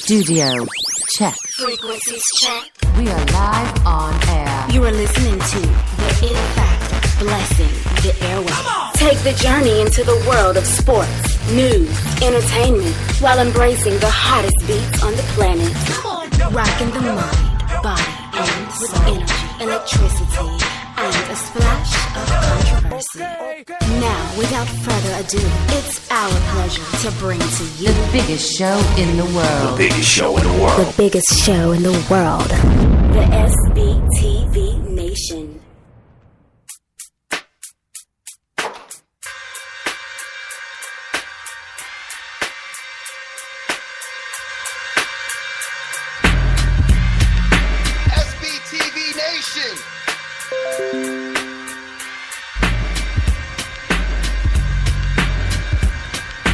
Studio check. Frequencies check. We are live on air. You are listening to the In Fact Blessing the Airwaves. Take the journey into the world of sports, news, entertainment, while embracing the hottest beats on the planet. Rocking the mind, body, and with energy, electricity, and a splash of controversy. Now, without further ado, it's our pleasure to bring to you The biggest show in the world. The biggest show in the world. the biggest show in the world, the SBTV Nation. SBTV Nation.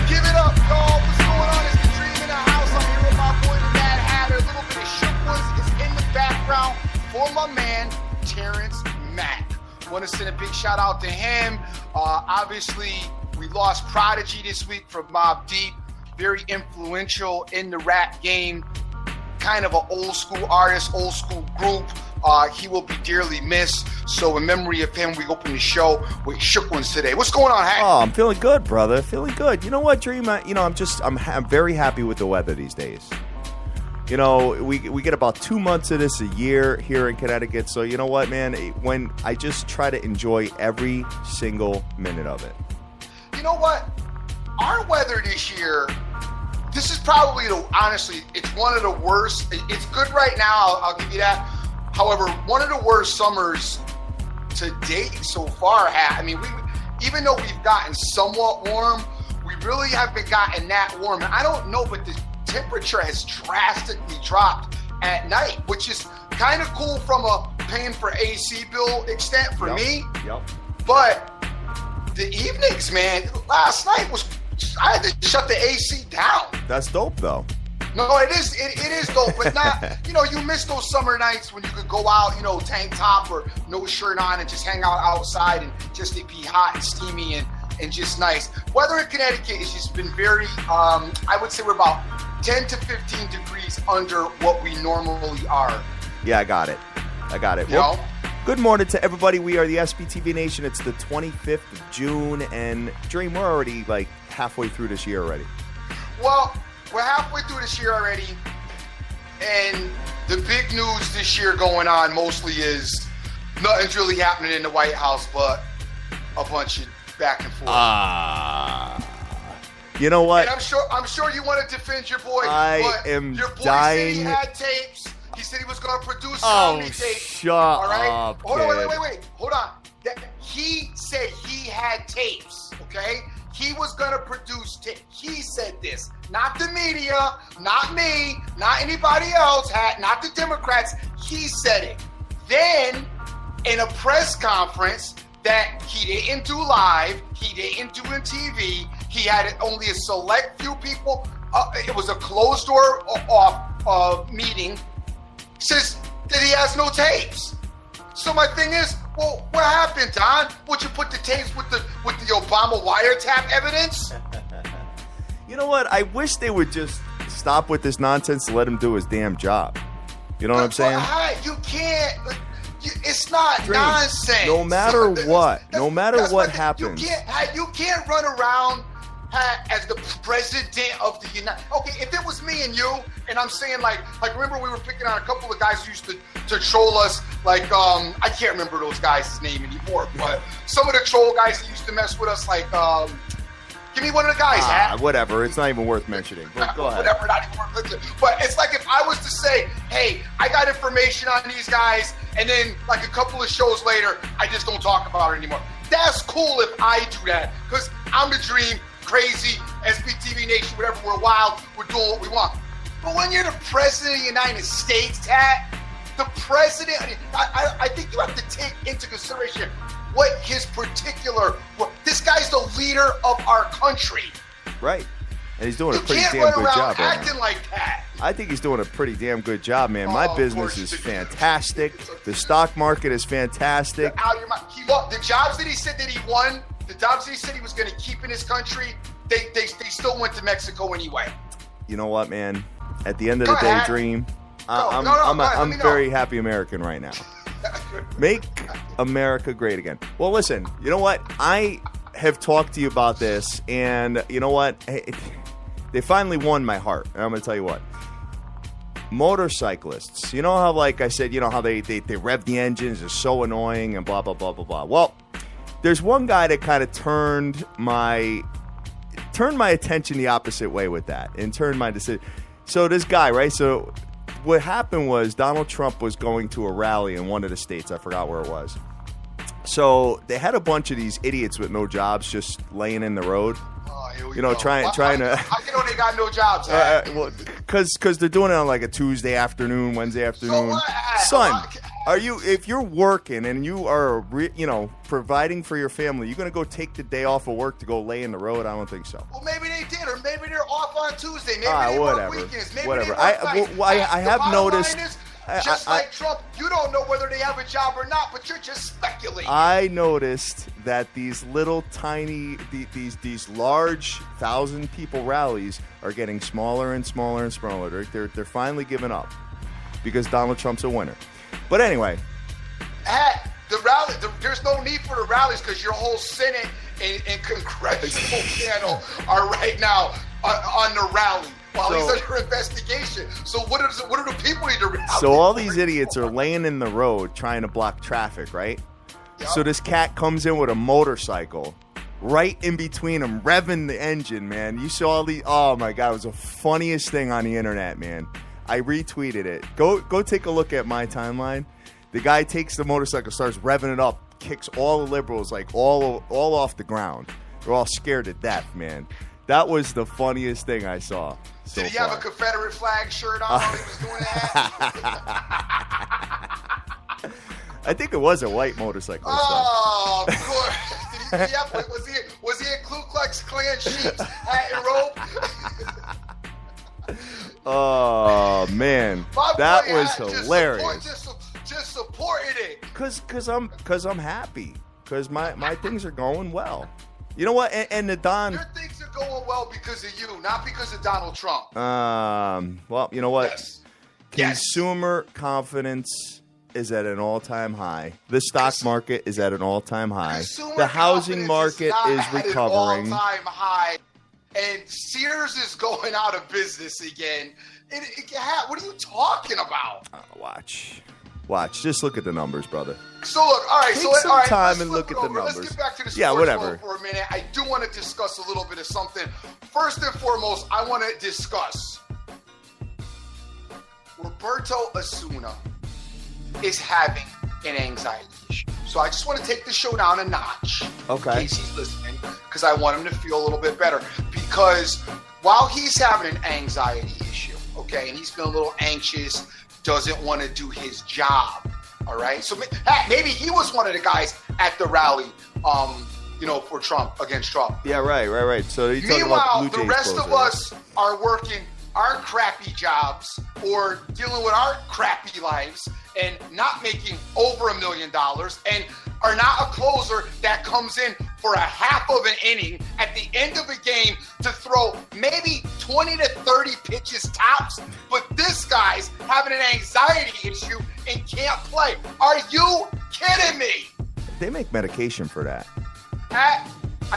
Give it up, y'all. What's going on? It's the Dream in the house. I'm here with my boy, the Mad Hatter. A little bit of Shook Ones is in the background for my man, Terrence Mack. Want to send a big shout out to him. Obviously, we lost Prodigy this week from Mobb Deep. Very influential in the rap game. Kind of an old school artist, old school group. He will be dearly missed. So in memory of him, we open the show with Shook Ones today. What's going on, Hank? Oh, I'm feeling good, brother. Feeling good. You know what, Dream? I'm very happy with the weather these days. You know, we get about 2 months of this a year here in Connecticut. So you know what, man? When I just try to enjoy every single minute of it. You know what? Our weather this year, this is probably, honestly, it's one of the worst. It's good right now, I'll give you that. However, one of the worst summers to date so far. I mean, even though we've gotten somewhat warm, we really haven't gotten that warm. And I don't know, but the temperature has drastically dropped at night, which is kind of cool from a paying for AC bill extent for me. Yep. But the evenings, man, last night I had to shut the AC down. That's dope, though. No, it is dope, but not, you miss those summer nights when you could go out, tank top or no shirt on and just hang out outside and just it be hot and steamy and just nice. Weather in Connecticut has just been very, I would say we're about 10 to 15 degrees under what we normally are. Yeah, I got it. Well, good morning to everybody. We are the SBTV Nation. It's the 25th of June, and Dream, we're already like halfway through this year already. Well, we're halfway through this year already, and the big news this year going on mostly is nothing's really happening in the White House, but a bunch of back and forth. You know what? And I'm sure you want to defend your boy. I am your boy dying. Said he had tapes. He said he was going to produce comedy tapes. Shut all right? up, Hold on, kid. wait. Hold on. He said he had tapes, okay? He was going to produce tapes. He said this. Not the media, not me, not anybody else, not the Democrats. He said it. Then, in a press conference that he didn't do live, he didn't do on TV, he had only a select few people. It was a closed door meeting. Says that he has no tapes. So my thing is, well, what happened, Don? Would you put the tapes with the Obama wiretap evidence? You know what? I wish they would just stop with this nonsense and let him do his damn job. You know what I'm saying? You can't. It's not Dream. nonsense. No matter what happens. You can't run around as the president of the United. Okay, if it was me and you, and I'm saying like remember we were picking on a couple of guys who used to troll us. Like I can't remember those guys' name anymore, but some of the troll guys that used to mess with us, like give me one of the guys. Whatever. It's not even worth mentioning. But go ahead. Whatever, not even worth mentioning. But it's like if I was to say, hey, I got information on these guys, and then like a couple of shows later, I just don't talk about it anymore. That's cool if I do that, because I'm the Dream, crazy, SBTV Nation, whatever, we're wild, we're doing what we want. But when you're the president of the United States, the president, I think you have to take into consideration what his particular, this guy's the leader of our country. Right. And he's doing a pretty damn good job. You can't run around right acting now. like that. I think he's doing a pretty damn good job, man. My business is fantastic. The stock market is fantastic. The jobs that he said that he won, the jobs that he said he was going to keep in his country, they still went to Mexico anyway. You know what, man? At the end of the day, Dream, I'm very happy American right now. Make America great again. Well, listen, you know what? I have talked to you about this, and you know what? They finally won my heart. And I'm going to tell you what. Motorcyclists, you know how, like I said, you know how they rev the engines, they're so annoying and blah, blah, blah, blah, blah. Well, there's one guy that kind of turned my attention the opposite way with that and turned my decision. So this guy, right? So what happened was Donald Trump was going to a rally in one of the states. I forgot where it was. So they had a bunch of these idiots with no jobs just laying in the road. You know, trying to. How you know they got no jobs? Well, because they're doing it on like a Tuesday afternoon, Wednesday afternoon. Son, if you're working and you are, providing for your family, you're gonna go take the day off of work to go lay in the road? I don't think so. Well, maybe they did, or maybe they're off on Tuesday. Maybe they work weekends. Maybe whatever. They work nights. I have noticed. Just like Trump, you don't know whether they have a job or not, but you're just speculating. I noticed that these little tiny, these large 1,000-people rallies are getting smaller and smaller and smaller. They're finally giving up because Donald Trump's a winner. But anyway, the rally, there's no need for the rallies because your whole Senate and congressional panel are right now on the rally. While he's under investigation. So what do the people need to realize? So all these idiots are laying in the road trying to block traffic, right? Yep. So this cat comes in with a motorcycle right in between them, revving the engine, man. You saw oh my God, it was the funniest thing on the internet, man. I retweeted it. Go take a look at my timeline. The guy takes the motorcycle, starts revving it up, kicks all the liberals like all off the ground. They're all scared to death, man. That was the funniest thing I saw. Did he have a Confederate flag shirt on while he was doing that? I think it was a white motorcycle. Oh, of course. Was he in Ku Klux Klan sheets, hat and robe? Oh man, that was hilarious. Just supported it. Cause I'm happy. Cause my things are going well. You know what? And the Don. Your things are going well because of you, not because of Donald Trump. Well, you know what? Yes. Consumer confidence is at an all-time high. The stock market is at an all-time high. The housing market is recovering. All-time high. And Sears is going out of business again. What are you talking about? Watch. Just look at the numbers, brother. So look, all right. Take some time and look at the numbers. Let's get back to the sports whatever. For a minute. I do want to discuss a little bit of something. First and foremost, I want to discuss Roberto Osuna is having an anxiety issue. So I just want to take the show down a notch. Okay. In case he's listening, because I want him to feel a little bit better. Because while he's having an anxiety issue, okay, and he's feeling a little anxious, doesn't want to do his job, all right? So maybe he was one of the guys at the rally, for Trump, against Trump. Yeah, right. So you're talking Meanwhile, about the Blue Jays rest of us are working our crappy jobs or dealing with our crappy lives and not making over $1 million and are not a closer that comes in for a half of an inning at the end of a game to throw maybe 20 to 30 pitches tops. But this guy's having an anxiety issue and can't play. Are you kidding me? They make medication for that. I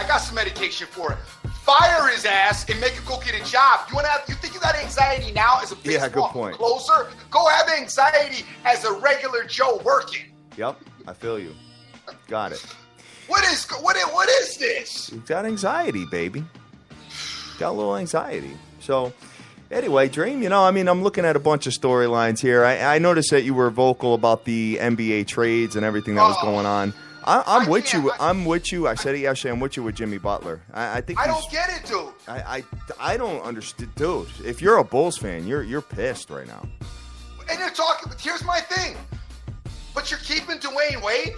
got some medication for it. Fire his ass and make him go get a job. You think you got anxiety now as a baseball closer? Go have anxiety as a regular Joe working. Yep, I feel you. Got it. What is this? You got anxiety, baby. Got a little anxiety. So, anyway, Dream, I'm looking at a bunch of storylines here. I noticed that you were vocal about the NBA trades and everything that was going on. I'm with you. I said it yesterday. I'm with you with Jimmy Butler. I think I don't get it, dude. I don't understand, dude. If you're a Bulls fan, you're pissed right now. And you're talking. Here's my thing. But you're keeping Dwayne Wade.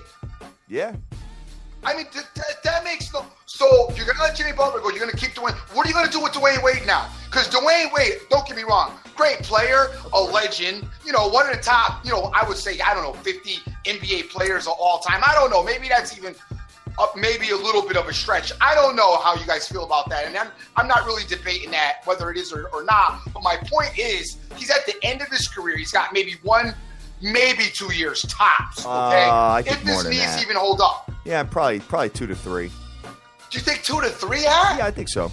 Yeah. I mean, that makes no. So you're gonna let Jimmy Butler go. You're gonna keep Dwayne. What are you gonna do with Dwayne Wade now? Because Dwayne Wade, don't get me wrong, great player, a legend. One of the top. I would say 50 NBA players of all time. I don't know. Maybe that's even maybe a little bit of a stretch. I don't know how you guys feel about that, and I'm not really debating that whether it is or not. But my point is, he's at the end of his career. He's got maybe 1, maybe 2 years tops. Okay, I think if more his than knees that. even hold up. Yeah, probably 2 to 3. Do you think 2 to 3? Yeah, I think so.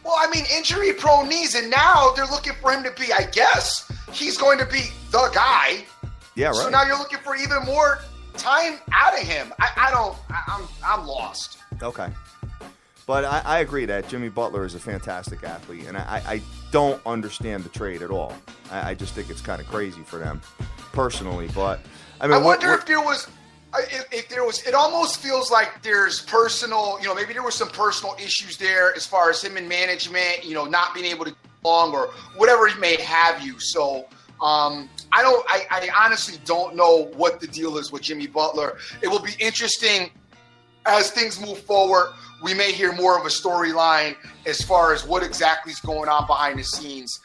Well, I mean, injury-prone knees, and now they're looking for him to be. I guess he's going to be the guy. Yeah, right. So now you're looking for even more time out of him. I'm lost. Okay. But I agree that Jimmy Butler is a fantastic athlete, and I don't understand the trade at all. I just think it's kind of crazy for them, personally. But I mean, I wonder if there was, it almost feels like there's personal, maybe there was some personal issues there as far as him and management, not being able to get along or whatever he may have you. So I honestly don't know what the deal is with Jimmy Butler. It will be interesting as things move forward. We may hear more of a storyline as far as what exactly is going on behind the scenes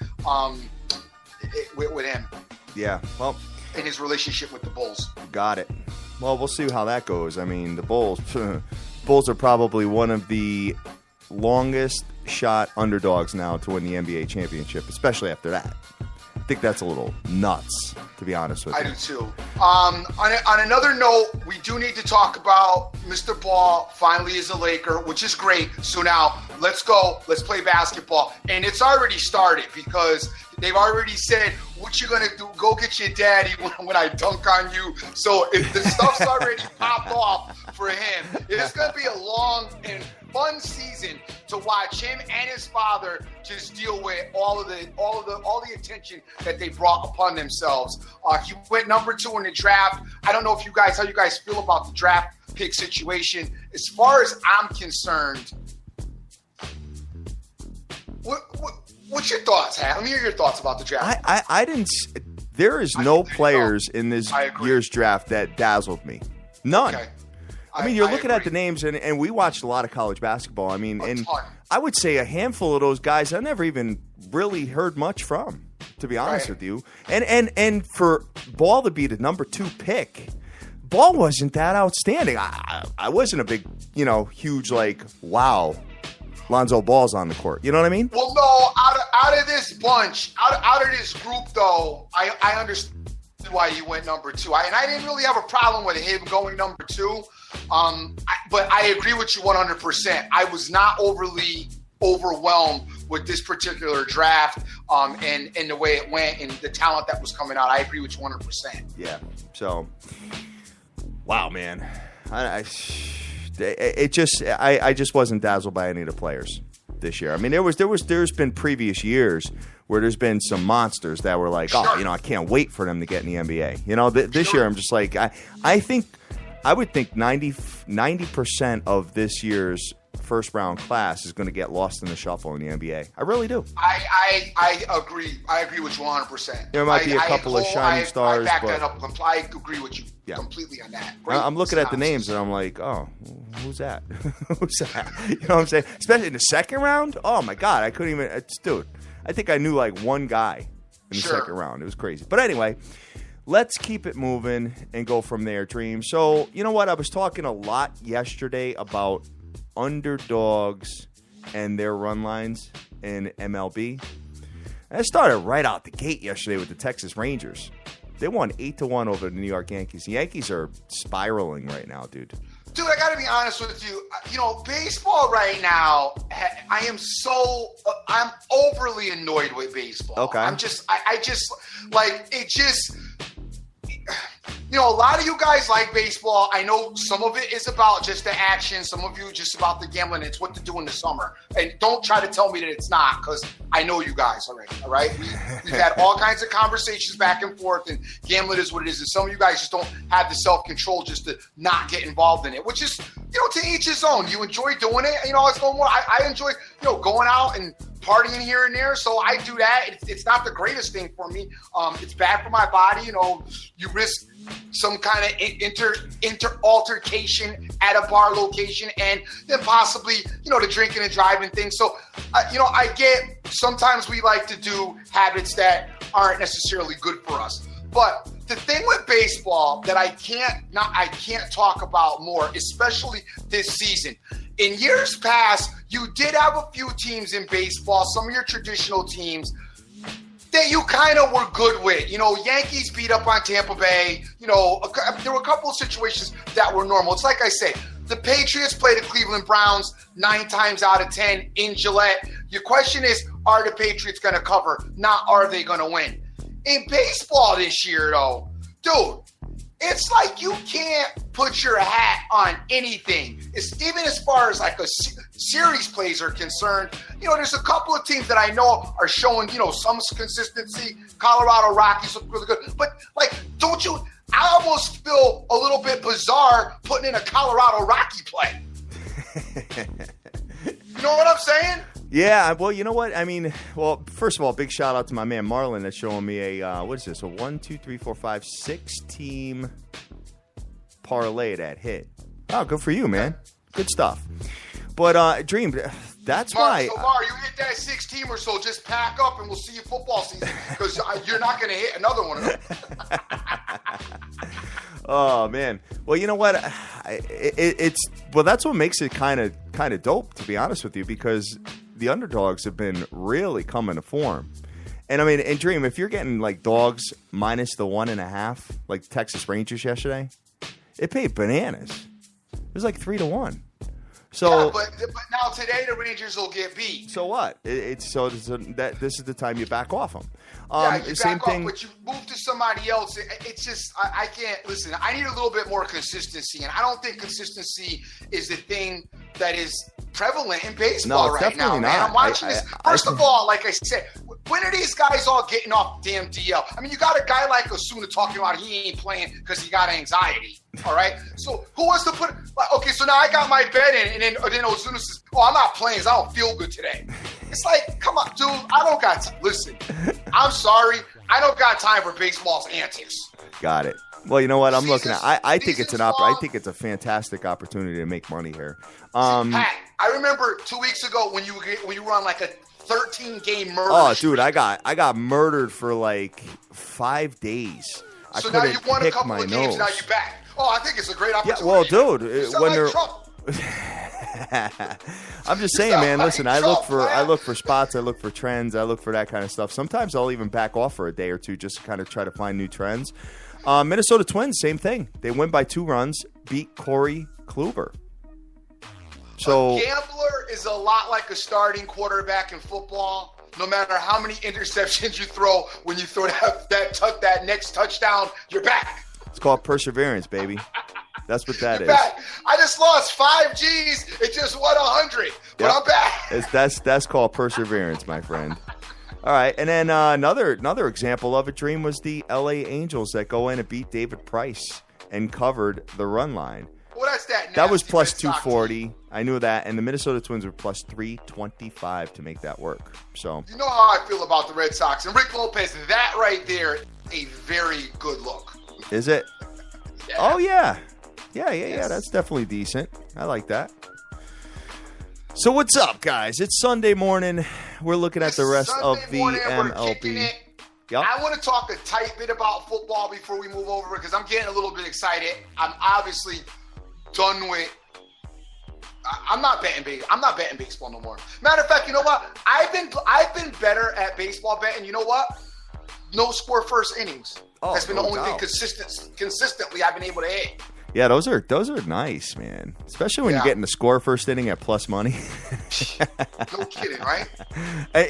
with him. Yeah, well, in his relationship with the Bulls. Got it. Well, we'll see how that goes. I mean, the Bulls are probably one of the longest shot underdogs now to win the NBA championship, especially after that. I think that's a little nuts, to be honest with you. I do too. On another note, we do need to talk about Mr. Ball finally is a Laker, which is great. So now let's go. Let's play basketball. And it's already started because they've already said, what you going to do? Go get your daddy when I dunk on you. So if the stuff's already popped off for him, it's going to be a long and fun season to watch him and his father just deal with all the attention that they brought upon themselves. He went number 2 in the draft. I don't know how you guys feel about the draft pick situation. As far as I'm concerned, what's your thoughts, Hat? Let me hear your thoughts about the draft. I didn't. There is no players in this year's draft that dazzled me. None. Okay. I mean, you're looking at the names, and we watched a lot of college basketball. I mean, and I would say a handful of those guys I never even really heard much from, to be honest with you. And for Ball to be the number 2 pick, Ball wasn't that outstanding. I wasn't a big, huge wow, Lonzo Ball's on the court. You know what I mean? Well, no, out of this bunch, out of this group, though, I understand why he went number 2. And I didn't really have a problem with him going number 2. But I agree with you 100%. I was not overly overwhelmed with this particular draft and the way it went and the talent that was coming out. I agree with you 100%. Yeah. So, wow, man. I just wasn't dazzled by any of the players this year. I mean, there's been previous years where there's been some monsters that were like, I can't wait for them to get in the NBA. This year I'm just like, I would think 90% of this year's first round class is going to get lost in the shuffle in the NBA. I really do. I agree. I agree with you 100%. There might be a couple of shining stars. I back that up. I agree with you completely on that. Great. I'm looking at the names and I'm like, oh, who's that? Who's that? You know what I'm saying? Especially in the second round. Oh my God, I couldn't even. Dude, I think I knew like one guy in the second round. It was crazy. But anyway. Let's keep it moving and go from there, Dream. So, you know what? I was talking a lot yesterday about underdogs and their run lines in MLB. And I started right out the gate yesterday with the Texas Rangers. They won 8-1 over the New York Yankees. The Yankees are spiraling right now, dude. Dude, I got to be honest with you. Baseball right now, I'm overly annoyed with baseball. Okay. A lot of you guys like baseball. I know some of it is about just the action. Some of you just about the gambling. It's what to do in the summer. And don't try to tell me that it's not, because I know you guys already, all right? We've had all kinds of conversations back and forth, and gambling is what it is. And some of you guys just don't have the self-control just to not get involved in it, which is, to each his own. You enjoy doing it. It's no more. I enjoy, going out and partying here and there, so I do that. It's not the greatest thing for me. It's bad for my body. You risk some kind of altercation at a bar location, and then possibly the drinking and driving thing. So I get sometimes we like to do habits that aren't necessarily good for us. But the thing with baseball that I can't talk about more, especially this season. In years past, you did have a few teams in baseball, some of your traditional teams, that you kind of were good with. Yankees beat up on Tampa Bay. There were a couple of situations that were normal. It's like I say, the Patriots play the Cleveland Browns 9 times out of 10 in Gillette. Your question is, are the Patriots going to cover? Not are they going to win? In baseball this year, though, dude, it's like you can't put your hat on anything. It's even as far as like a series plays are concerned. There's a couple of teams that I know are showing, some consistency. Colorado Rockies look really good. But, don't you – I almost feel a little bit bizarre putting in a Colorado Rocky play. You know what I'm saying? Yeah, well, you know what? I mean, first of all, big shout out to my man Marlon that's showing me a, what is this, a 1, 2, 3, 4, 5, 6-team parlay that hit. Oh, good for you, man. Good stuff. But, Dream, that's why. So, Mar, you hit that 6-teamer, so just pack up and we'll see you football season because you're not going to hit another one of them. Oh, man. Well, you know what? That's what makes it kind of dope, to be honest with you, because the underdogs have been really coming to form. And I mean, and Dream, if you're getting like dogs minus the 1.5, like Texas Rangers yesterday, it paid bananas. It was like 3-1. So, yeah, but now today the Rangers will get beat. So what? This is the time you back off them. You same back thing. Off, but you move to somebody else. It's just I can't listen. I need a little bit more consistency, and I don't think consistency is the thing that is prevalent in baseball right now, man. I'm watching this. First of all, like I said, when are these guys all getting off the damn DL? I mean, you got a guy like Osuna talking about he ain't playing because he got anxiety. All right. So who wants to put? Okay, so now I got my bet in, and then Osuna says, "Oh, I'm not playing. 'Cause I don't feel good today." It's like, come on, dude. I don't got to listen. I'm sorry. I don't got time for baseball's antics. Got it. Well, you know what? I'm looking at. I think it's I think it's a fantastic opportunity to make money here. Pat, I remember 2 weeks ago when you were on like a 13-game murder. Oh, streak. dude, I got murdered for like 5 days. So now you won a couple of games. Now you're back. Oh, I think it's a great opportunity. Yeah, well, dude, when they're. I'm just saying, man. Listen, I look for spots, I look for trends, I look for that kind of stuff. Sometimes I'll even back off for a day or two just to kind of try to find new trends. Minnesota Twins, same thing. They win by 2 runs, beat Corey Kluber. So a gambler is a lot like a starting quarterback in football. No matter how many interceptions you throw, when you throw that next touchdown, you're back. It's called perseverance, baby. That's what that is. Back. I just lost 5 G's. It just won 100, but I'm back. That's called perseverance, my friend. All right, and then another example of it, Dream, was the L.A. Angels that go in and beat David Price and covered the run line. Well, that's that. That was plus 240. I knew that, and the Minnesota Twins were plus 325 to make that work. So you know how I feel about the Red Sox and Rick Lopez. That right there, a very good look. Is it? Yeah. Oh yeah. Yeah. That's definitely decent. I like that. So what's up, guys? It's Sunday morning. We're looking at the rest of the MLB. Yep. I want to talk a tight bit about football before we move over because I'm getting a little bit excited. I'm obviously done with. I'm not betting baseball no more. Matter of fact, you know what? I've been better at baseball betting. You know what? No score first innings. That's been the only thing consistently I've been able to hit. Yeah, those are nice, man. Especially when you're getting the score first inning at plus money. No kidding, right?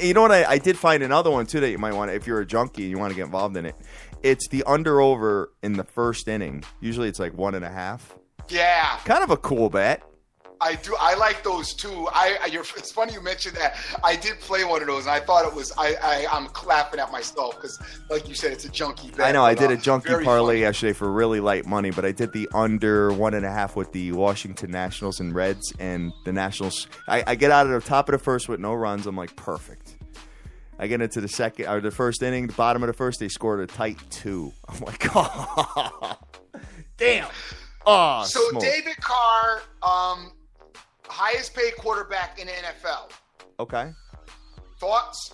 You know what? I did find another one too that you might want to, if you're a junkie and you want to get involved in it. It's the under/over in the first inning. Usually it's like 1.5. Yeah, kind of a cool bet. I do. I like those too. It's funny you mentioned that. I did play one of those, and I thought it was. I'm laughing at myself because, like you said, it's a junkie bet. I know. I did a junkie parlay yesterday for really light money, but I did the under 1.5 with the Washington Nationals and Reds, and the Nationals. I get out of the top of the first with no runs. I'm like, perfect. I get into the first inning, the bottom of the first, they scored a tight 2. I'm like, oh, damn. Oh, so smoke. David Carr. Highest paid quarterback in the NFL. Okay. Thoughts?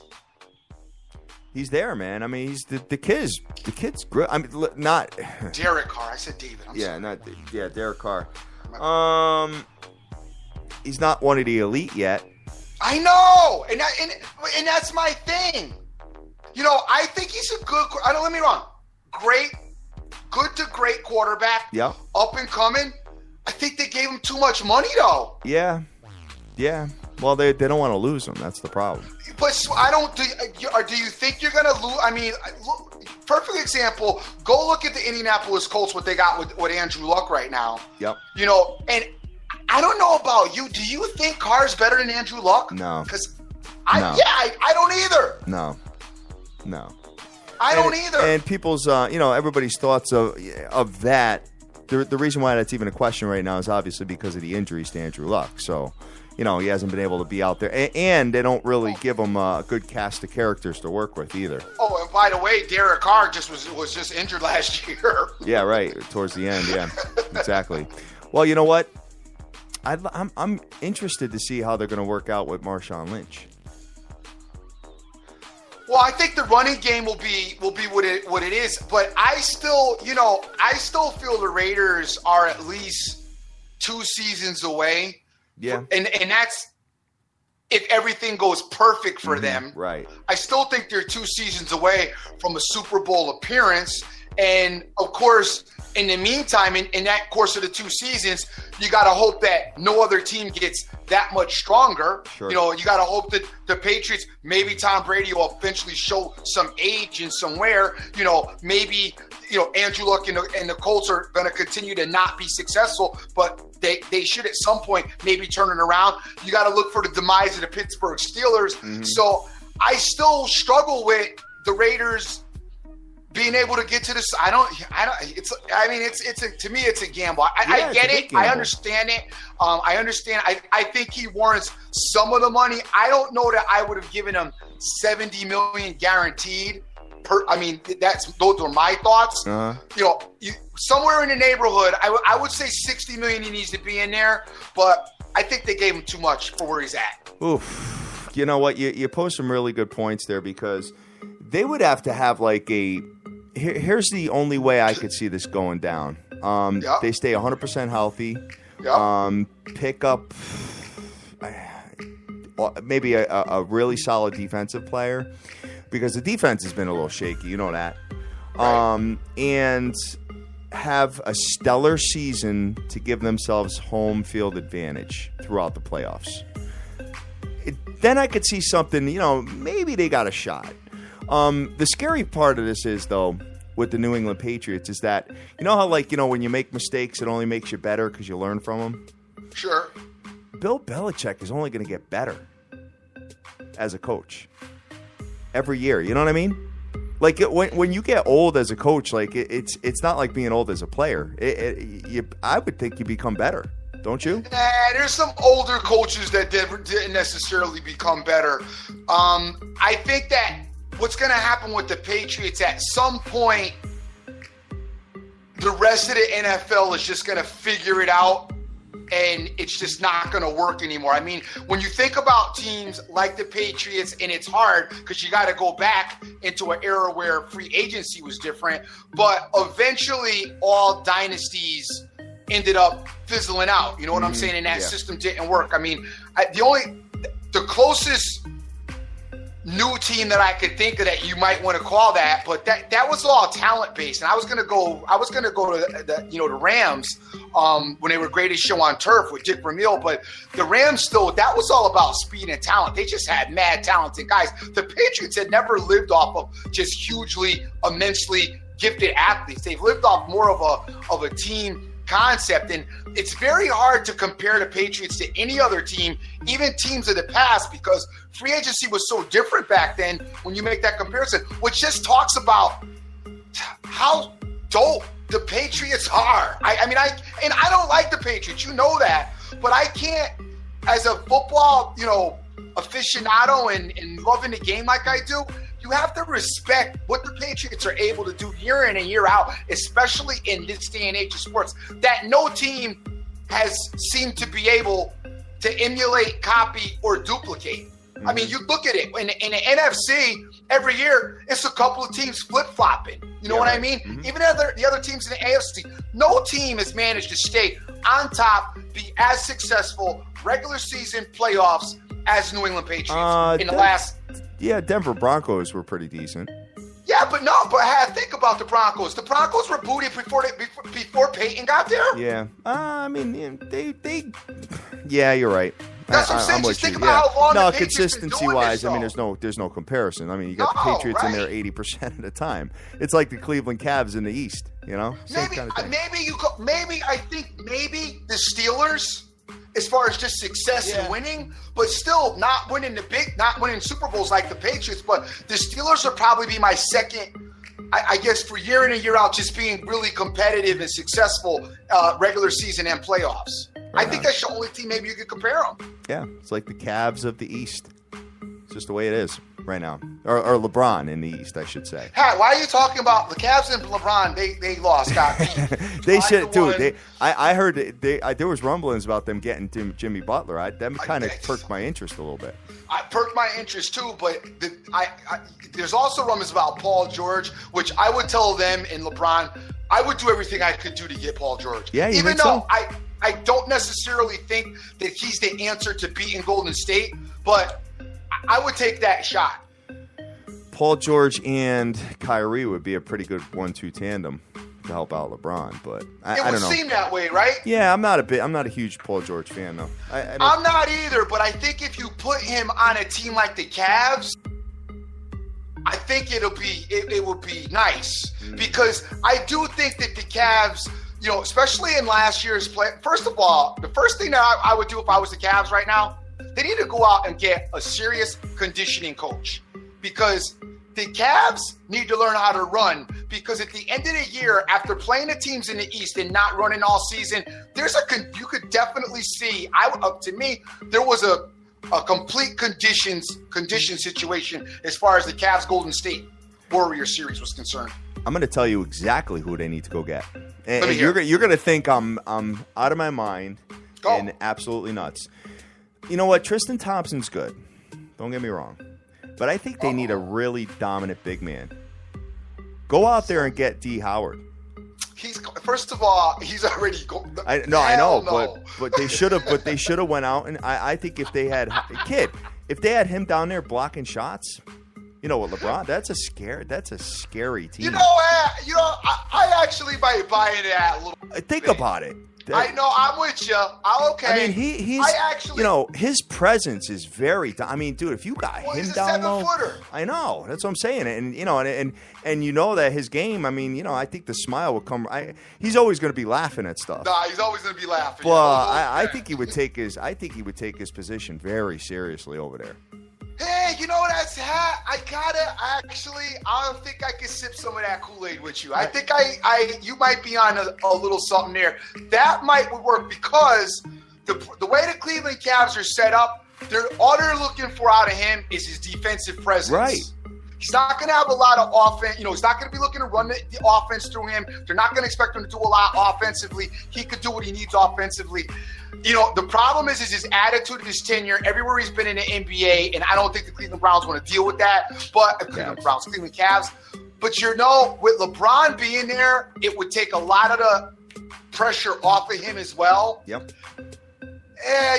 He's there, man. I mean, he's the kid's great. I mean, not Derek Carr. I said David. I'm sorry. Derek Carr. He's not one of the elite yet. I know, and that's my thing. I think he's a good. I don't let me wrong. Good to great quarterback. Yeah. Up and coming. I think they gave him too much money though. Yeah. Well, they don't want to lose him. That's the problem. But I don't. Do you think you're going to lose? I mean, perfect example. Go look at the Indianapolis Colts. What they got with Andrew Luck right now. Yep. And I don't know about you. Do you think Carr's better than Andrew Luck? No. Because I don't either. No. I don't either. And people's, everybody's thoughts of that. The reason why that's even a question right now is obviously because of the injuries to Andrew Luck. So, he hasn't been able to be out there. And they don't really give him a good cast of characters to work with either. Oh, and by the way, Derek Carr was just injured last year. Yeah, right. Towards the end, yeah. Exactly. Well, you know what? I'm interested to see how they're going to work out with Marshawn Lynch. Well, I think the running game will be what it is, but I still feel the Raiders are at least 2 seasons away. Yeah. And that's if everything goes perfect for them. Right. I still think they're 2 seasons away from a Super Bowl appearance. And of course, in the meantime, in that course of the 2 seasons, you got to hope that no other team gets that much stronger. Sure. You got to hope that the Patriots, maybe Tom Brady will eventually show some age in somewhere. Maybe Andrew Luck and the Colts are going to continue to not be successful, but they should at some point maybe turn it around. You got to look for the demise of the Pittsburgh Steelers. Mm-hmm. So I still struggle with the Raiders being able to get to this. To me, it's a gamble. I get it. I understand it. I understand. I think he warrants some of the money. I don't know that I would have given him $70 million guaranteed. Those are my thoughts. Uh-huh. Somewhere in the neighborhood, I would say $60 million he needs to be in there, but I think they gave him too much for where he's at. Oof. You know what? You posed some really good points there because they would have to have like here's the only way I could see this going down. They stay 100% healthy. Yep. Pick up maybe a really solid defensive player because the defense has been a little shaky. You know that. Right. And have a stellar season to give themselves home field advantage throughout the playoffs. Then I could see something, maybe they got a shot. The scary part of this is, though, with the New England Patriots is that, how, when you make mistakes, it only makes you better because you learn from them? Sure. Bill Belichick is only going to get better as a coach every year. You know what I mean? When you get old as a coach, it's not like being old as a player. I would think you become better. Don't you? There's some older coaches that didn't necessarily become better. I think that what's going to happen with the Patriots at some point, the rest of the NFL is just going to figure it out, and it's just not going to work anymore. I mean, when you think about teams like the Patriots, and it's hard because you got to go back into an era where free agency was different, but eventually all dynasties ended up fizzling out. You know what I'm saying? And that system didn't work. I mean, the closest new team that I could think of that you might want to call that, but that was all talent based. And I was gonna go to the Rams when they were Greatest Show on Turf with Dick Vermeil, but the Rams that was all about speed and talent. They just had mad talented guys. The Patriots had never lived off of just hugely, immensely gifted athletes. They've lived off more of a team concept, and it's very hard to compare the Patriots to any other team, even teams of the past, because free agency was so different back then when you make that comparison, which just talks about how dope the Patriots are. I don't like the Patriots, that, but I can't, as a football, aficionado and loving the game like I do, you have to respect what the Patriots are able to do year in and year out, especially in this day and age of sports, that no team has seemed to be able to emulate, copy, or duplicate. I mean, you look at it in the NFC, every year it's a couple of teams flip-flopping. You know what I mean? Mm-hmm. Even the other teams in the AFC, no team has managed to stay on top, be as successful regular season playoffs as New England Patriots in the last. Yeah, Denver Broncos were pretty decent. Yeah, but think about the Broncos. The Broncos were booted before Peyton got there. Yeah, I mean, they. Yeah, you're right. That's what I'm saying. Just think about how long the Patriots consistency been doing wise, this, I mean, there's no comparison. I mean, you got the Patriots in there 80% of the time. It's like the Cleveland Cavs in the East. You know, same kind of thing. I think the Steelers, as far as just success and winning, but still not winning Super Bowls like the Patriots. But the Steelers would probably be my second, I guess, for year in and year out, just being really competitive and successful regular season and playoffs. I think that's the only team maybe you could compare them. Yeah, it's like the Cavs of the East. It's just the way it is right now. Or LeBron in the East, I should say. Pat, why are you talking about the Cavs and LeBron? They lost. They should, dude. I heard there was rumblings about them getting Jimmy Butler. That kind of perked my interest a little bit. I perked my interest too, but there's also rumors about Paul George, which I would tell them and LeBron, I would do everything I could do to get Paul George. Yeah, even though I don't necessarily think that he's the answer to beating Golden State, but I would take that shot. Paul George and Kyrie would be a pretty good 1-2 tandem to help out LeBron, but I don't know. It would seem that way, right? Yeah, I'm not a huge Paul George fan though. I'm not either, but I think if you put him on a team like the Cavs, I think it would be nice because I do think that the Cavs, you know, especially in last year's play. First of all, the first thing that I would do if I was the Cavs right now, they need to go out and get a serious conditioning coach because the Cavs need to learn how to run because at the end of the year, after playing the teams in the East and not running all season, you could definitely see, to me, there was a complete condition situation as far as the Cavs Golden State Warriors series was concerned. I'm going to tell you exactly who they need to go get. And you're going to think I'm out of my mind and absolutely nuts. You know what? Tristan Thompson's good. Don't get me wrong. But I think they need a really dominant big man. Go out there and get D. Howard. First of all, he's already going. I know, but they should have. But they should have went out and I think if they had him down there blocking shots, you know what, LeBron? That's a scary team. You know, I actually might buy into that a little. Think about it. I know, I'm with you. Okay. I mean, he's his presence is very. I mean, dude, if you got him down low, I know. That's what I'm saying. And you know, and you know that his game. I mean, you know, I think the smile will come. He's always going to be laughing at stuff. Nah, he's always going to be laughing. But I think he would take his. I think he would take his position very seriously over there. Hey, you know what? I don't think I can sip some of that Kool-Aid with you. I think you might be on a little something there. That might work because the way the Cleveland Cavs are set up, all they're looking for out of him is his defensive presence. Right. He's not going to have a lot of offense. You know, he's not going to be looking to run the offense through him. They're not going to expect him to do a lot offensively. He could do what he needs offensively. You know, the problem is his attitude of his tenure everywhere he's been in the NBA, and I don't think the Cleveland Browns want to deal with that. But Cleveland Cavs. But you know, with LeBron being there, it would take a lot of the pressure off of him as well. Yep. Yeah,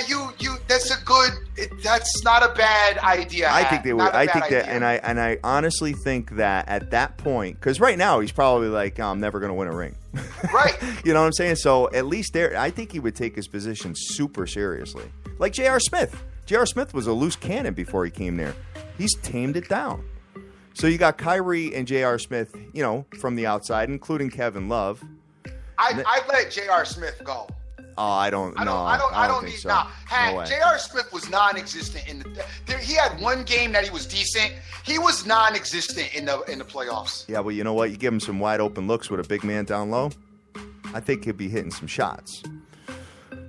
that's not a bad idea. I think they would. I think that, and I honestly think that at that point, because right now he's probably like, I'm never going to win a ring. Right. You know what I'm saying? So at least there, I think he would take his position super seriously. Like J.R. Smith. J.R. Smith was a loose cannon before he came there. He's tamed it down. So you got Kyrie and J.R. Smith, you know, from the outside, including Kevin Love. I'd let J.R. Smith go. Oh, I don't think so. No way. J.R. Smith was non-existent he had one game that he was decent. He was non-existent in the playoffs. Yeah, well, you know what? You give him some wide open looks with a big man down low, I think he'd be hitting some shots.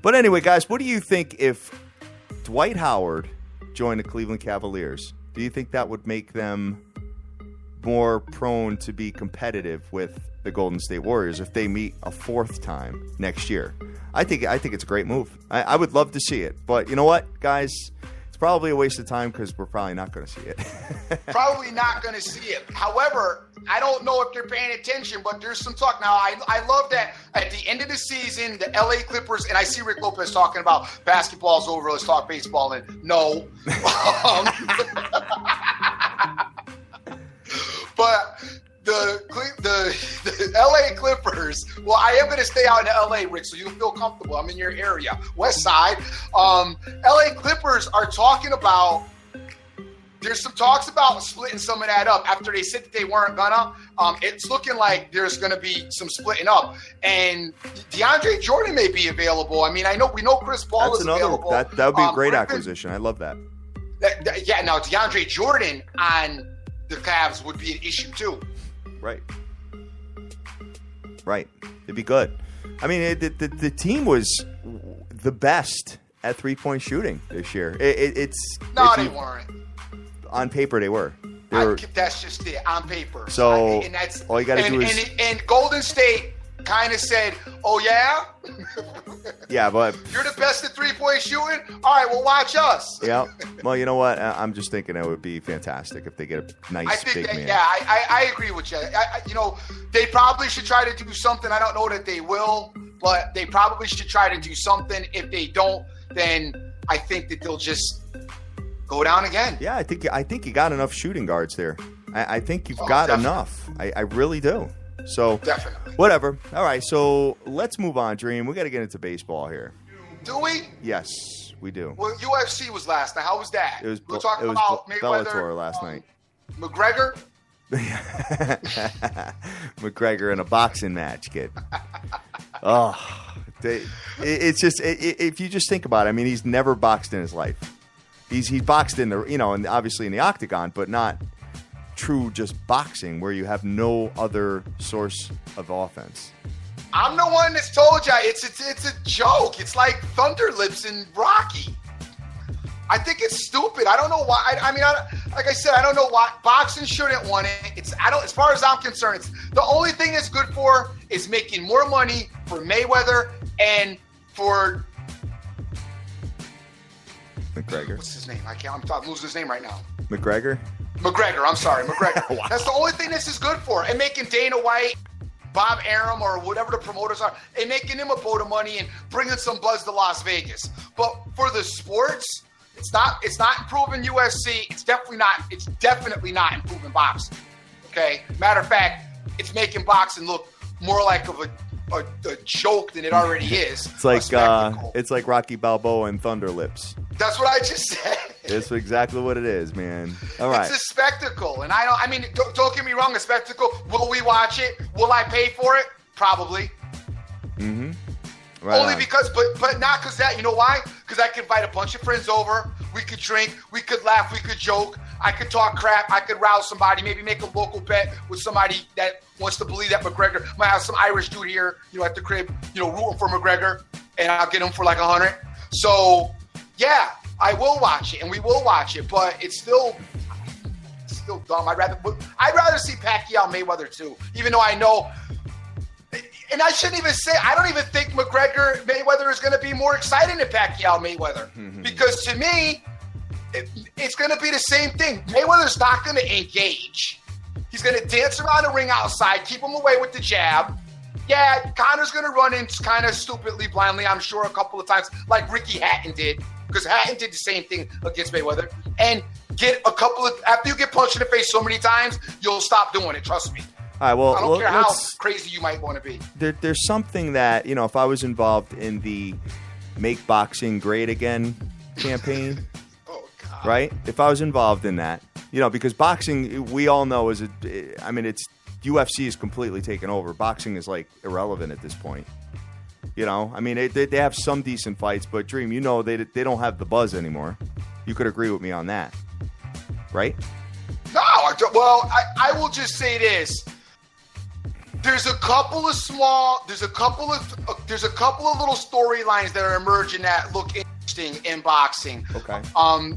But anyway, guys, what do you think if Dwight Howard joined the Cleveland Cavaliers? Do you think that would make them more prone to be competitive with the Golden State Warriors if they meet a fourth time next year? I think it's a great move. I would love to see it. But you know what, guys? It's It's probably a waste of time because we're probably not going to see it. Probably not going to see it. However, I don't know if they're paying attention, but there's some talk. Now, I love that at the end of the season, the LA Clippers, and I see Rick Lopez talking about basketball's over, let's talk baseball, and no. But the LA Clippers, well, I am going to stay out in LA, Rick, so you feel comfortable. I'm in your area, West Side. LA Clippers are talking about, there's some talks about splitting some of that up after they said that they weren't gonna. It's looking like there's going to be some splitting up, and DeAndre Jordan may be available. I mean, we know Chris Paul is available. That would be a great acquisition. I love that. Yeah, now DeAndre Jordan on the Cavs would be an issue too. Right. It'd be good. I mean, the team was the best at 3-point shooting this year. They weren't. On paper, they were. That's just it, on paper. So all you got to do is... And Golden State kind of said, oh, yeah? Yeah, but... You're the best at 3-point shooting? All right, well, watch us. Yeah. Well, you know what? I'm just thinking it would be fantastic if they get a nice big man. Yeah, I agree with you. They probably should try to do something. I don't know that they will, but they probably should try to do something. If they don't, then I think that they'll just go down again. Yeah, I think you got enough shooting guards there. I think you've got enough. I really do. So definitely. Whatever. All right, so let's move on, Dream. We got to get into baseball here. Do we? Yes, we do. Well, UFC was last night. How was that? It was about Mayweather, Bellator last night. McGregor? McGregor in a boxing match, kid. It's just if you just think about it, I mean, he's never boxed in his life. He boxed in the, and obviously in the octagon, but not true just boxing where you have no other source of offense. I'm the one that's told you it's a joke. It's like Thunder Lips and Rocky. I think it's stupid. I don't know why. Like I said, I don't know why boxing shouldn't want it. As far as I'm concerned, the only thing it's good for is making more money for Mayweather and for McGregor. What's his name? I'm losing his name right now. McGregor. I'm sorry, McGregor. Wow. That's the only thing this is good for. And making Dana White, Bob Arum, or whatever the promoters are, and making him a boat of money and bringing some buzz to Las Vegas. But for the sports, it's not improving UFC. It's definitely not improving boxing. Okay? Matter of fact, it's making boxing look more like of a joke than it already is. It's like Rocky Balboa and Thunder Lips. That's what I just said. It's exactly what it is, man. All right. It's a spectacle. And don't get me wrong, a spectacle. Will we watch it? Will I pay for it? Probably. Mm-hmm. Right. Only because, but not because that. You know why? Because I could invite a bunch of friends over. We could drink. We could laugh. We could joke. I could talk crap. I could rouse somebody. Maybe make a local bet with somebody that wants to believe that McGregor might have some Irish dude here, at the crib, rooting for McGregor, and I'll get him for like 100. So, yeah, I will watch it, and we will watch it, but it's still dumb. I'd rather see Pacquiao Mayweather too, even though I know. And I shouldn't even say, I don't even think McGregor Mayweather is going to be more exciting than Pacquiao Mayweather. Because to me, it's going to be the same thing. Mayweather's not going to engage. He's going to dance around the ring outside, keep him away with the jab. Yeah, Connor's going to run in kind of stupidly, blindly, I'm sure, a couple of times, like Ricky Hatton did. Because Hatton did the same thing against Mayweather. And after you get punched in the face so many times, you'll stop doing it, trust me. All right, well, I don't care how crazy you might want to be. There's something that, if I was involved in the Make Boxing Great Again campaign, oh, God. Right? If I was involved in that, because boxing, we all know it's UFC is completely taken over. Boxing is like irrelevant at this point. They have some decent fights, but Dream, they don't have the buzz anymore. You could agree with me on that, right? No, I will just say this. There's a couple of little storylines that are emerging that look interesting in boxing. Okay.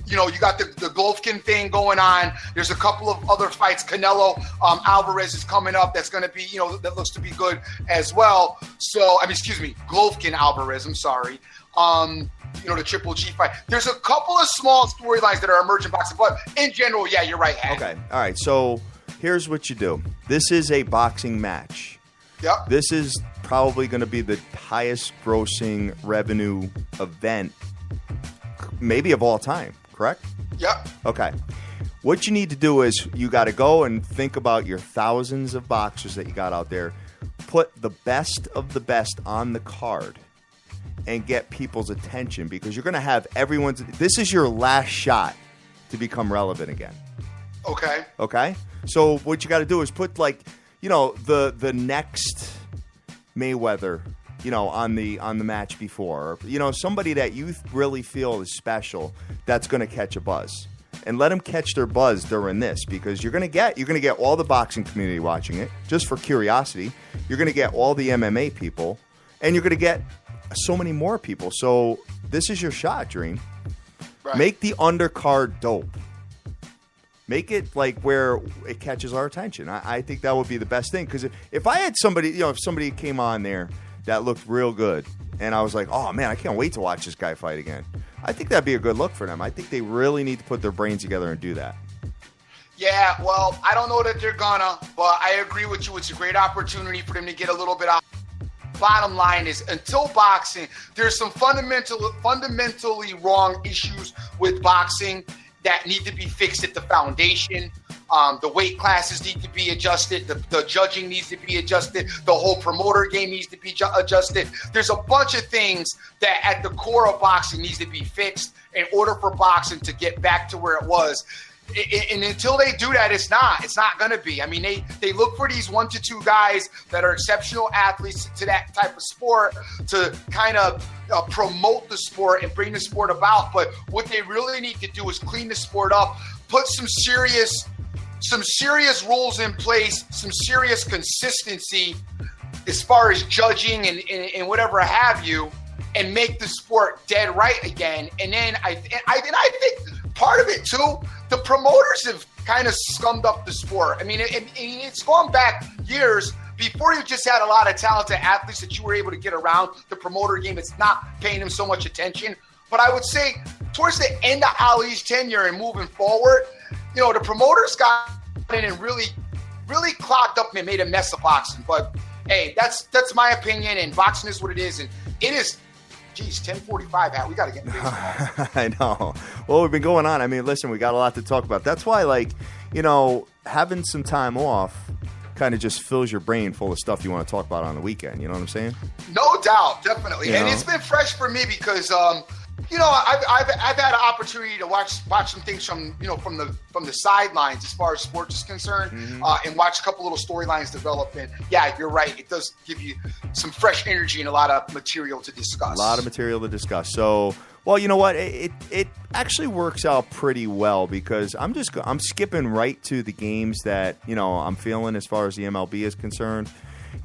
You got the Golovkin thing going on. There's a couple of other fights. Canelo Alvarez is coming up. That's going to be, that looks to be good as well. So, Golovkin Alvarez. I'm sorry. the Triple G fight. There's a couple of small storylines that are emerging boxing, but in general, yeah, you're right. Okay, all right. So here's what you do. This is a boxing match. Yep. This is probably going to be the highest grossing revenue event, maybe of all time, correct? Yep. Okay. What you need to do is you got to go and think about your thousands of boxers that you got out there. Put the best of the best on the card and get people's attention because you're going to have everyone's. This is your last shot to become relevant again. Okay. Okay? So what you got to do is put the next Mayweather, on the match before, somebody that you really feel is special that's going to catch a buzz. And let them catch their buzz during this because you're going to get all the boxing community watching it just for curiosity. You're going to get all the MMA people, and you're going to get so many more people. So this is your shot, Dream. Right. Make the undercard dope. Make it like where it catches our attention. I think that would be the best thing because if I had somebody, if somebody came on there that looked real good, and I was like, oh man, I can't wait to watch this guy fight again. I think that'd be a good look for them. I think they really need to put their brains together and do that. Yeah, well, I don't know that they're gonna, but I agree with you. It's a great opportunity for them to get a little bit out. Bottom line is, until boxing, there's some fundamentally wrong issues with boxing that need to be fixed at the foundation. The weight classes need to be adjusted. The judging needs to be adjusted. The whole promoter game needs to be adjusted. There's a bunch of things that at the core of boxing needs to be fixed in order for boxing to get back to where it was. And until they do that, it's not going to be. I mean, they look for these 1 to 2 guys that are exceptional athletes to that type of sport to kind of promote the sport and bring the sport about. But what they really need to do is clean the sport up, put some serious rules in place, some serious consistency as far as judging and whatever have you, and make the sport dead right again. And then I think part of it too, the promoters have kind of scummed up the sport. I mean, it's gone back years. Before, you just had a lot of talented athletes that you were able to get around the promoter game. It's not paying them so much attention. But I would say towards the end of Ali's tenure and moving forward, the promoters got in and really, really clogged up and made a mess of boxing. But hey, that's my opinion, and boxing is what it is, and it is. Geez, 10:45, Hat. We got to get in baseball. I know. Well, we've been going on. I mean, listen, we got a lot to talk about. That's why, having some time off kind of just fills your brain full of stuff you want to talk about on the weekend. You know what I'm saying? No doubt, definitely. And it's been fresh for me because I've had an opportunity to watch some things from from the sidelines as far as sports is concerned, and watch a couple little storylines develop. And yeah, you're right. It does give you some fresh energy and a lot of material to discuss. A lot of material to discuss. So, well, you know what? It actually works out pretty well because I'm skipping right to the games that I'm feeling as far as the MLB is concerned.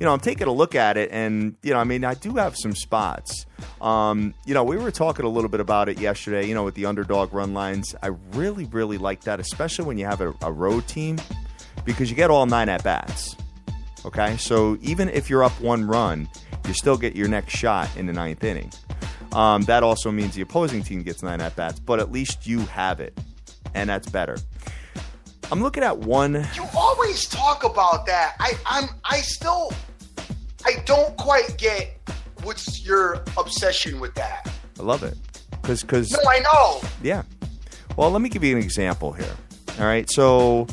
I'm taking a look at it, and I do have some spots. We were talking a little bit about it yesterday. With the underdog run lines, I really, really like that, especially when you have a road team, because you get all 9 at bats. Okay, so even if you're up 1 run, you still get your next shot in the 9th inning. That also means the opposing team gets 9 at bats, but at least you have it, and that's better. I'm looking at one. You always talk about that. I don't quite get what's your obsession with that. I love it. Cause no, I know. Yeah. Well, let me give you an example here. All right. So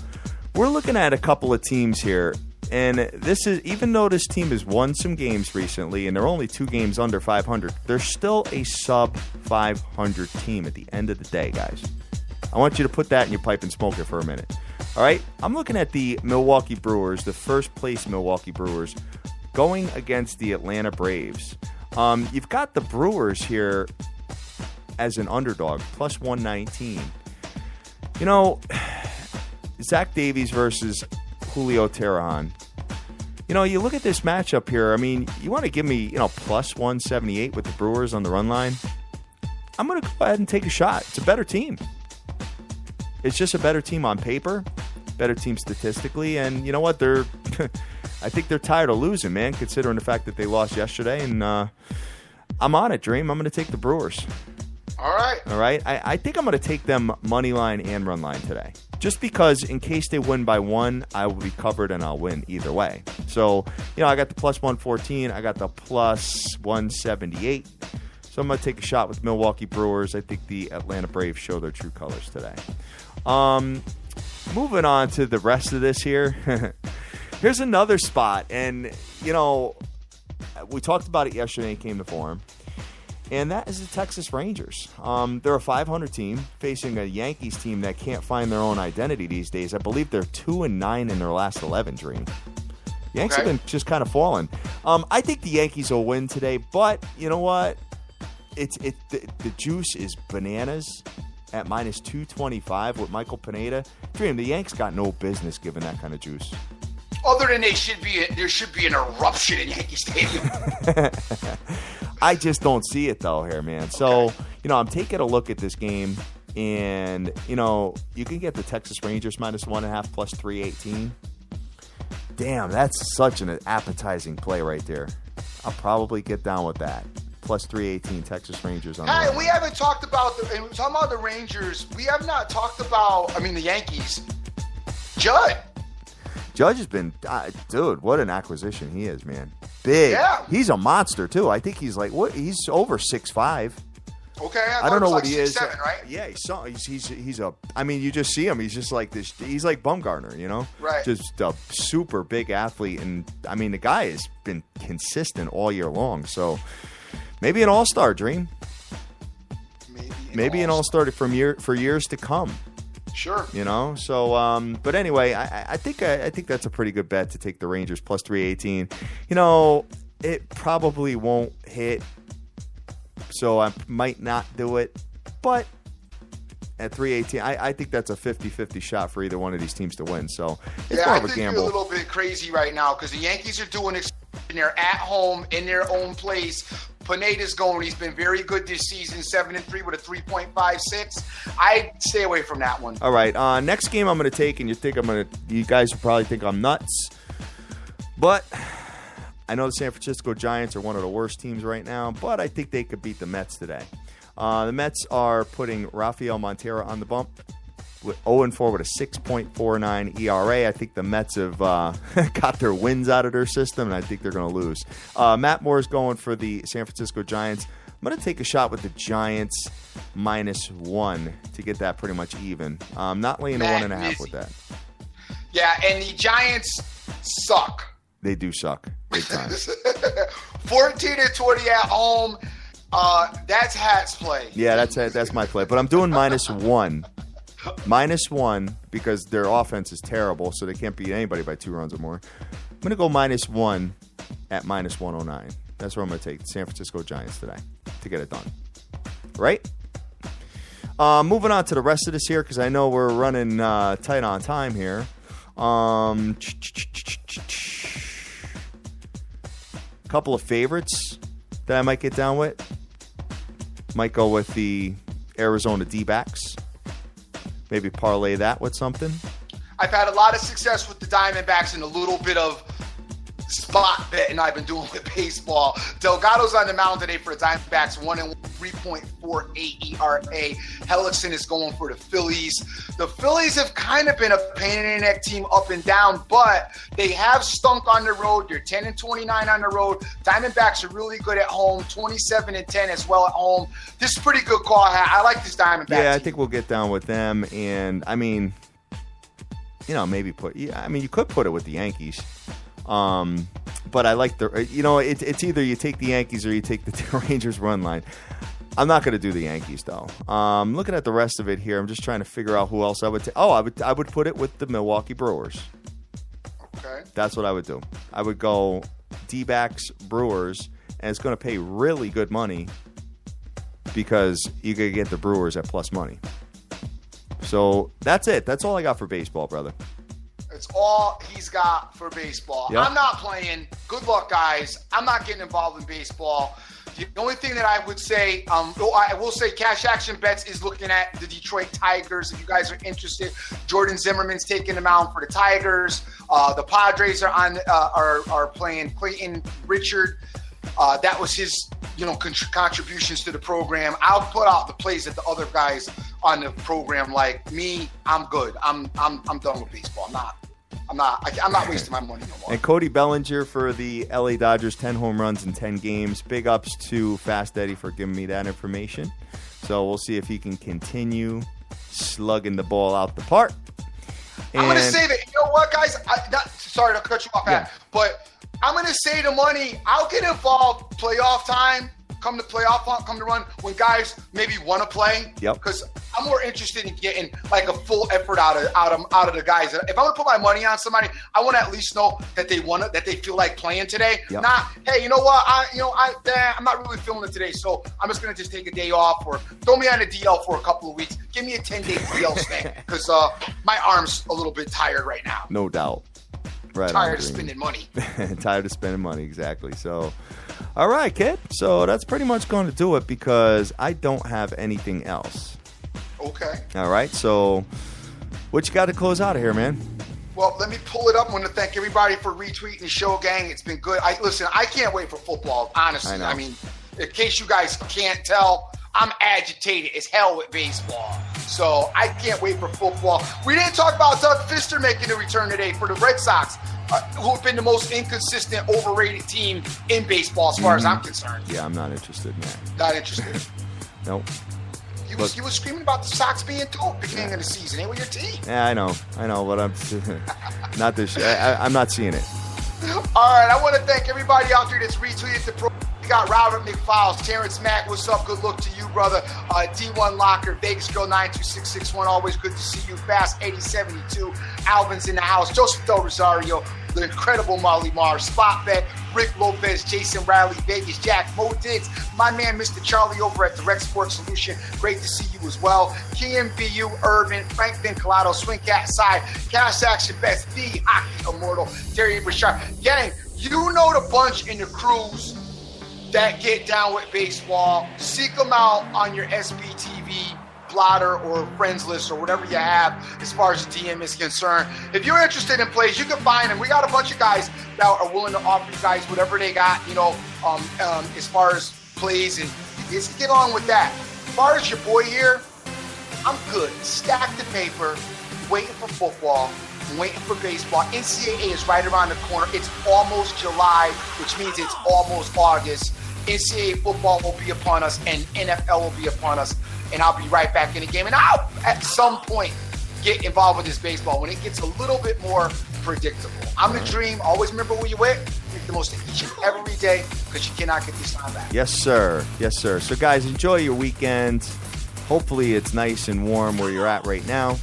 we're looking at a couple of teams here. And this is, even though this team has won some games recently and they're only 2 games under 500, they're still a sub 500 team at the end of the day, guys. I want you to put that in your pipe and smoke it for a minute. All right? I'm looking at the Milwaukee Brewers, the first place Milwaukee Brewers, going against the Atlanta Braves. You've got the Brewers here as an underdog, plus 119. Zach Davies versus Julio Teheran. You look at this matchup here. I mean, you want to give me, plus 178 with the Brewers on the run line? I'm going to go ahead and take a shot. It's a better team. It's just a better team on paper, better team statistically, and you know what? I think they're tired of losing, man, considering the fact that they lost yesterday. And I'm on it, Dream. I'm going to take the Brewers. All right. I think I'm going to take them money line and run line today. Just because in case they win by one, I will be covered and I'll win either way. So, I got the plus 114. I got the plus 178. So I'm going to take a shot with Milwaukee Brewers. I think the Atlanta Braves show their true colors today. Moving on to the rest of this here. Here's another spot. And, we talked about it yesterday. It came to form. And that is the Texas Rangers. They're a 500 team facing a Yankees team that can't find their own identity these days. I believe they're 2-9 in their last 11, Dream. Yankees have been just kind of falling. I think the Yankees will win today, but you know what? The juice is bananas at minus 225 with Michael Pineda. Dream, the Yanks got no business giving that kind of juice. Other than there should be an eruption in Yankee Stadium. I just don't see it, though, here, man. So, I'm taking a look at this game, and, you can get the Texas Rangers minus 1.5 plus 318. Damn, that's such an appetizing play right there. I'll probably get down with that. Plus 318 Texas Rangers on Hey, we haven't talked about the Rangers. We have not talked about, the Yankees. Judd has been, dude, what an acquisition he is, man. Big. Yeah. He's a monster, too. I think he's like, he's over 6'5". Okay. I don't know what he is. 6'7", right? Yeah, he's a, you just see him. He's just like this. He's like Bumgarner, Right. Just a super big athlete. And, the guy has been consistent all year long. So maybe an all-star, Dream. Maybe an all-star for years to come. Sure. So, but anyway, I think that's a pretty good bet to take the Rangers plus 318. It probably won't hit, so I might not do it. But at 318, I think that's a 50-50 shot for either one of these teams to win. So it's more of a gamble. I think you're a little bit crazy right now because the Yankees are doing it. They're at home in their own place. Pineda's going. He's been very good this season, 7-3 with a 3.56. I'd stay away from that one. All right. Next game I'm going to take, and you guys will probably think I'm nuts, but I know the San Francisco Giants are one of the worst teams right now, but I think they could beat the Mets today. The Mets are putting Rafael Montero on the bump. With 0-4 with a 6.49 ERA. I think the Mets have got their wins out of their system, and I think they're going to lose. Matt Moore is going for the San Francisco Giants. I'm going to take a shot with the Giants minus 1 to get that pretty much even. I'm not laying a 1.5 with that. Yeah, and the Giants suck. They do suck big time. 14-20 at home. That's Hat's play. Yeah, that's my play. But I'm doing minus 1. Minus 1 because their offense is terrible, so they can't beat anybody by 2 runs or more. I'm going to go minus 1 at minus 109. That's where I'm going to take the San Francisco Giants today to get it done. Right? Moving on to the rest of this here because I know we're running tight on time here. Couple of favorites that I might get down with. Might go with the Arizona D-backs. Maybe parlay that with something. I've had a lot of success with the Diamondbacks and a little bit of spot betting I've been doing with baseball. Delgado's on the mound today for the Diamondbacks, 1-1, 3.48 ERA. Hellickson is going for the Phillies. The Phillies have kind of been a pain in the neck team up and down, but they have stunk on the road. They're 10-29 on the road. Diamondbacks are really good at home, 27-10 as well at home. This is a pretty good call. I like this Diamondbacks team. I think we'll get down with them. And, maybe you could put it with the Yankees. But I like it's either you take the Yankees or you take the Rangers run line. I'm not going to do the Yankees though. Looking at the rest of it here, I'm just trying to figure out who else I would take. I would put it with the Milwaukee Brewers. Okay. That's what I would do. I would go D-backs Brewers, and it's going to pay really good money because you could get the Brewers at plus money. So that's it. That's all I got for baseball, brother. It's all he's got for baseball. Yep. I'm not playing. Good luck, guys. I'm not getting involved in baseball. The only thing that I would say, I will say Cash Action Bets is looking at the Detroit Tigers. If you guys are interested, Jordan Zimmerman's taking them out for the Tigers. The Padres are playing Clayton Richard. That was his, contributions to the program. I'll put out the plays that the other guys on the program like. Me, I'm good. I'm done with baseball. I'm not wasting my money no more. And Cody Bellinger for the LA Dodgers, 10 home runs in 10 games. Big ups to Fast Eddie for giving me that information. So we'll see if he can continue slugging the ball out the park. I'm going to say that, you know what, guys? Sorry to cut you off, but I'm going to say the money. I'll get involved playoff time, come to run when guys maybe want to play. Yep. Because I'm more interested in getting like a full effort out of the guys. If I'm going to put my money on somebody, I want to at least know that they feel like playing today. Yep. Not, hey, you know what? I'm not really feeling it today, so I'm just going to just take a day off or throw me on a DL for a couple of weeks. Give me a 10-day DL stay because my arm's a little bit tired right now. No doubt. Right. Tired of spending money. Tired of spending money, exactly. So, all right, kid. So that's pretty much going to do it because I don't have anything else. Okay. All right. So, what you got to close out of here, man? Well, let me pull it up. I want to thank everybody for retweeting the show, gang. It's been good. I can't wait for football, honestly. I mean, in case you guys can't tell, I'm agitated as hell with baseball. So I can't wait for football. We didn't talk about Doug Fister making a return today for the Red Sox, who have been the most inconsistent, overrated team in baseball as far as I'm concerned. Yeah, I'm not interested, man. Not interested. Nope. He was screaming about the Sox being dope beginning of the season. They were your team. Yeah, I know, but I'm not this. I'm not seeing it. All right, I want to thank everybody out there that's retweeted the program. We got Robert McFiles, Terrence Mack, what's up? Good look to you, brother. D1 Locker, Vegas Girl 92661, always good to see you. Fast 8072, Alvin's in the house, Joseph Del Rosario, the incredible Molly Marr, Spot Bet, Rick Lopez, Jason Riley, Vegas Jack, Mo Diggs, my man Mr. Charlie over at Direct Sports Solution, great to see you as well. KMBU, Urban, Frank Vinculato, Swing Cat Side, Cash Action Best, The Hockey Immortal, Terry Bouchard. Gang, you know the bunch in the crews that get down with baseball. Seek them out on your SBTV blotter or friends list or whatever you have as far as the DM is concerned. If you're interested in plays, you can find them. We got a bunch of guys that are willing to offer you guys whatever they got, as far as plays, and just get on with that. As far as your boy here, I'm good. Stack the paper, waiting for football, waiting for baseball. NCAA is right around the corner. It's almost July, which means it's almost August. NCAA football will be upon us, and NFL will be upon us, and I'll be right back in the game. And I'll, at some point, get involved with this baseball when it gets a little bit more predictable. I'm the dream. Always remember who you're with. Make the most of each and every day because you cannot get this time back. Yes, sir. Yes, sir. So, guys, enjoy your weekend. Hopefully it's nice and warm where you're at right now.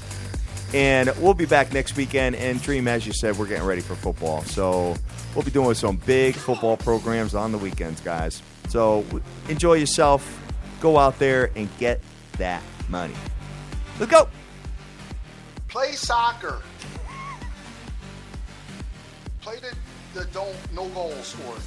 And we'll be back next weekend. And Dream, as you said, we're getting ready for football. So we'll be doing some big football programs on the weekends, guys. So enjoy yourself. Go out there and get that money. Let's go. Play soccer. Play the no goal sport.